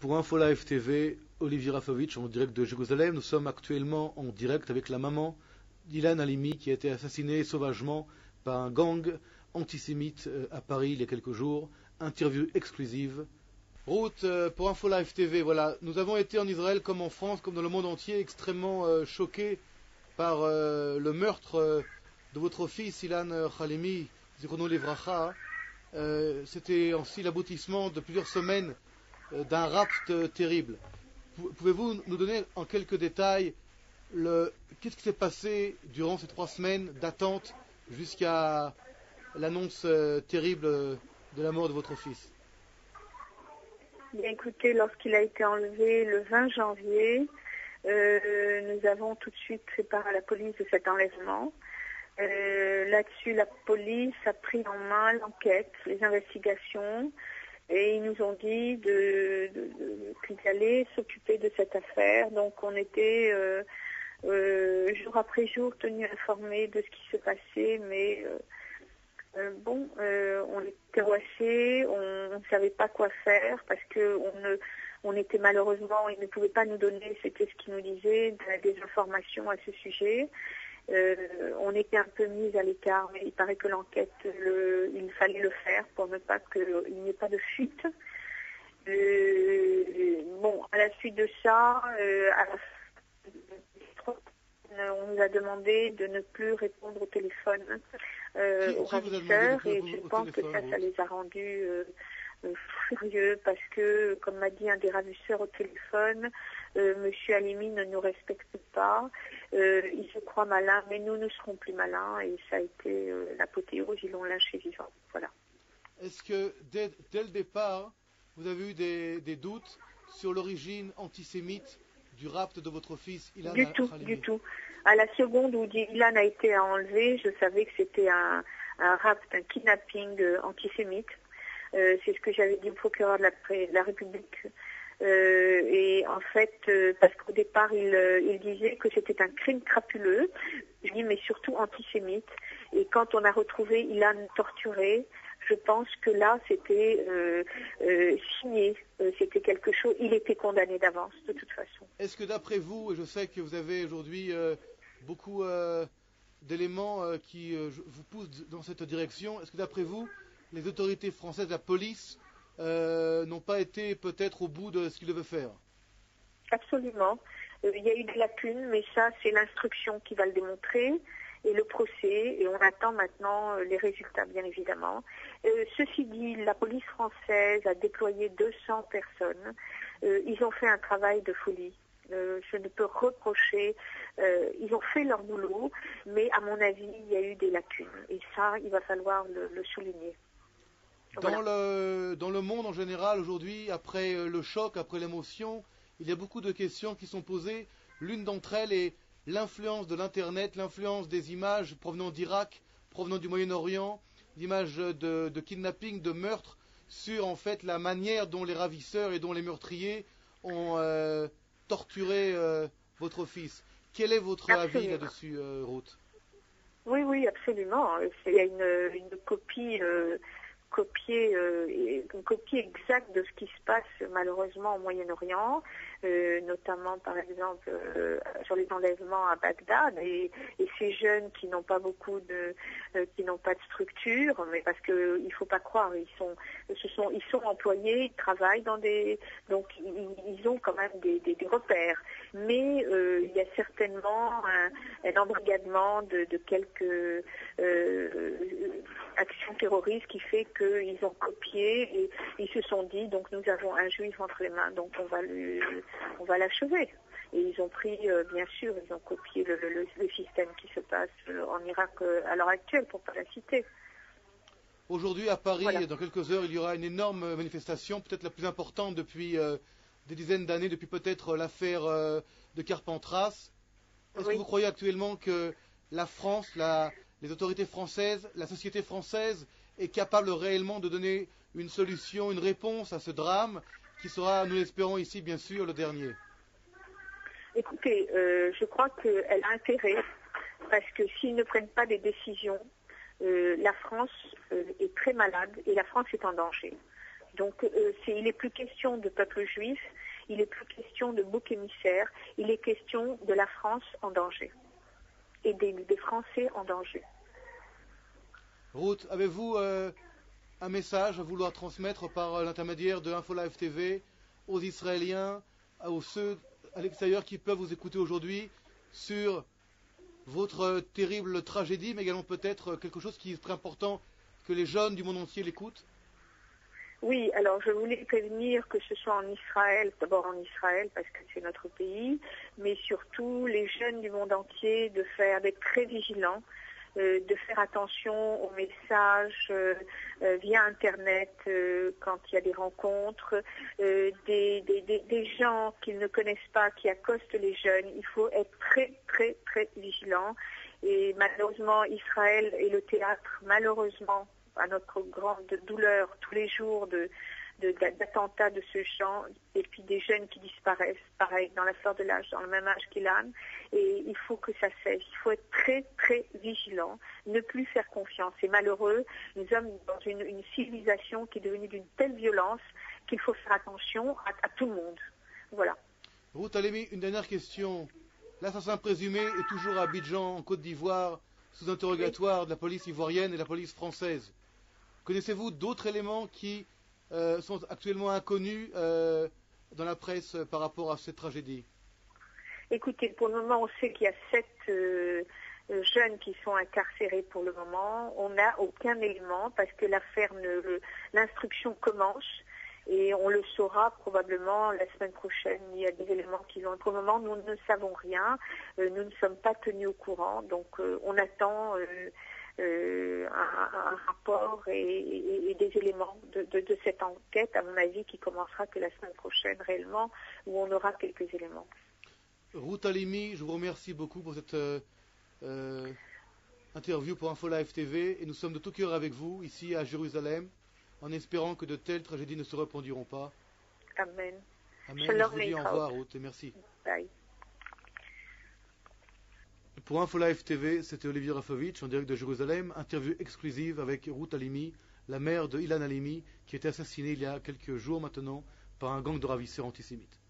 Pour Info Live TV, Olivier Rafovitch en direct de Jérusalem. Nous sommes actuellement en direct avec la maman d'Ilan Halimi qui a été assassinée sauvagement par un gang antisémite à Paris il y a quelques jours. Interview exclusive. Ruth, pour Info Live TV, voilà, nous avons été en Israël comme en France, comme dans le monde entier, extrêmement choqués par le meurtre de votre fils Ilan Halimi, Zichrono Livracha. C'était aussi l'aboutissement de plusieurs semaines d'un rapt terrible. Pouvez-vous nous donner en quelques détails qu'est-ce qui s'est passé durant ces 3 semaines d'attente jusqu'à l'annonce terrible de la mort de votre fils? Bien écoutez, lorsqu'il a été enlevé le 20 janvier, nous avons tout de suite fait part à la police de cet enlèvement. Là-dessus, la police a pris en main l'enquête, les investigations, et ils nous ont dit qu'ils allaient s'occuper de cette affaire. Donc on était jour après jour tenus informés de ce qui se passait, mais on était angoissés, on ne savait pas quoi faire parce que on était malheureusement, ils ne pouvaient pas nous donner, c'était ce qu'ils nous disaient, des informations à ce sujet. On était un peu mis à l'écart, mais il paraît que l'enquête, il fallait le faire pour ne pas qu'il n'y ait pas de fuite. À la suite de ça, on nous a demandé de ne plus répondre au téléphone aux ravisseurs, et je pense que ça les a rendus furieux parce que, comme m'a dit un des ravisseurs au téléphone, Monsieur Halimi ne nous respecte pas, il se croit malin, mais nous serons plus malins, et ça a été l'apothéose, ils l'ont lynché vivant. Voilà. Est-ce que dès le départ, vous avez eu des doutes sur l'origine antisémite du rapt de votre fils Ilan Halimi? Du tout. À la seconde où Ilan a été enlevé, je savais que c'était un rapt, un kidnapping antisémite. C'est ce que j'avais dit au procureur de la République. Et en fait, parce qu'au départ, il disait que c'était un crime crapuleux, je dis mais surtout antisémite. Et quand on a retrouvé Ilan torturé, je pense que là, c'était signé, c'était quelque chose, il était condamné d'avance, de toute façon. Est-ce que d'après vous, et je sais que vous avez aujourd'hui beaucoup d'éléments qui vous poussent dans cette direction, est-ce que d'après vous, les autorités françaises, la police, n'ont pas été peut-être au bout de ce qu'ils devaient faire? Absolument. Il y a eu des lacunes, mais ça, c'est l'instruction qui va le démontrer, et le procès, et on attend maintenant les résultats, bien évidemment. Ceci dit, la police française a déployé 200 personnes. Ils ont fait un travail de folie. Je ne peux reprocher, ils ont fait leur boulot, mais à mon avis, il y a eu des lacunes. Et ça, il va falloir le souligner. Dans le monde en général, aujourd'hui, après le choc, après l'émotion, il y a beaucoup de questions qui sont posées. L'une d'entre elles est l'influence de l'Internet, l'influence des images provenant d'Irak, provenant du Moyen-Orient, d'images de kidnapping, de meurtre, sur en fait la manière dont les ravisseurs et dont les meurtriers ont torturé votre fils. Quel est votre avis là-dessus, Ruth? Oui, absolument. Il y a une copie exacte de ce qui se passe malheureusement au Moyen-Orient, notamment par exemple sur les enlèvements à Bagdad, et ces jeunes qui n'ont pas qui n'ont pas de structure, mais parce que il faut pas croire, ils sont employés, ils travaillent donc ils ont quand même des repères, mais il y a certainement un embrigadement de quelques actions terroristes qui fait qu'ils ont copié et ils se sont dit, donc nous avons un juif entre les mains, donc on va l'achever. Et ils ont pris, bien sûr, ils ont copié le système qui se passe en Irak à l'heure actuelle, pour ne pas la citer. Aujourd'hui à Paris, voilà. Dans quelques heures, il y aura une énorme manifestation, peut-être la plus importante depuis des dizaines d'années, depuis peut-être l'affaire de Carpentras. Est-ce que vous croyez actuellement que la France, les autorités françaises, la société française est capable réellement de donner une solution, une réponse à ce drame qui sera, nous l'espérons ici, bien sûr, le dernier? Écoutez, je crois qu'elle a intérêt, parce que s'ils ne prennent pas des décisions, la France est très malade et la France est en danger. Donc il n'est plus question de peuple juif, il n'est plus question de bouc émissaire, il est question de la France en danger et des Français en danger. Ruth, avez-vous un message à vouloir transmettre par l'intermédiaire de InfoLive TV aux Israéliens, aux ceux à l'extérieur qui peuvent vous écouter aujourd'hui sur votre terrible tragédie, mais également peut-être quelque chose qui est très important que les jeunes du monde entier l'écoutent? Oui, alors je voulais prévenir que ce soit en Israël, d'abord en Israël parce que c'est notre pays, mais surtout les jeunes du monde entier d'être très vigilants, de faire attention aux messages via Internet quand il y a des rencontres, des gens qu'ils ne connaissent pas qui accostent les jeunes. Il faut être très, très, très vigilant. Et malheureusement, Israël est le théâtre, malheureusement, à notre grande douleur, tous les jours d'attentats de ce genre, et puis des jeunes qui disparaissent, pareil, dans le même âge qu'Ilan, et il faut que ça cesse. Il faut être très, très vigilant, ne plus faire confiance. C'est malheureux, nous sommes dans une civilisation qui est devenue d'une telle violence qu'il faut faire attention à tout le monde. Voilà. Ruth Halimi, une dernière question. L'assassin présumé est toujours à Abidjan, en Côte d'Ivoire, sous interrogatoire de la police ivoirienne et de la police française. Connaissez-vous d'autres éléments qui sont actuellement inconnus dans la presse par rapport à cette tragédie? Écoutez, pour le moment, on sait qu'il y a 7 jeunes qui sont incarcérés pour le moment. On n'a aucun élément parce que l'instruction commence et on le saura probablement la semaine prochaine. Il y a des éléments qui vont. Pour le moment, nous ne savons rien. Nous ne sommes pas tenus au courant. Donc, on attend un rapport et des éléments de cette enquête, à mon avis, qui commencera que la semaine prochaine réellement, où on aura quelques éléments. Ruth Halimi, je vous remercie beaucoup pour cette interview pour InfoLive TV et nous sommes de tout cœur avec vous ici à Jérusalem en espérant que de telles tragédies ne se reproduiront pas. Amen. Amen. Je vous dis au revoir Ruth et merci. Bye. Pour InfoLive TV, c'était Olivier Rafovitch en direct de Jérusalem, interview exclusive avec Ruth Halimi, la mère de Ilan Halimi, qui a été assassinée il y a quelques jours maintenant par un gang de ravisseurs antisémites.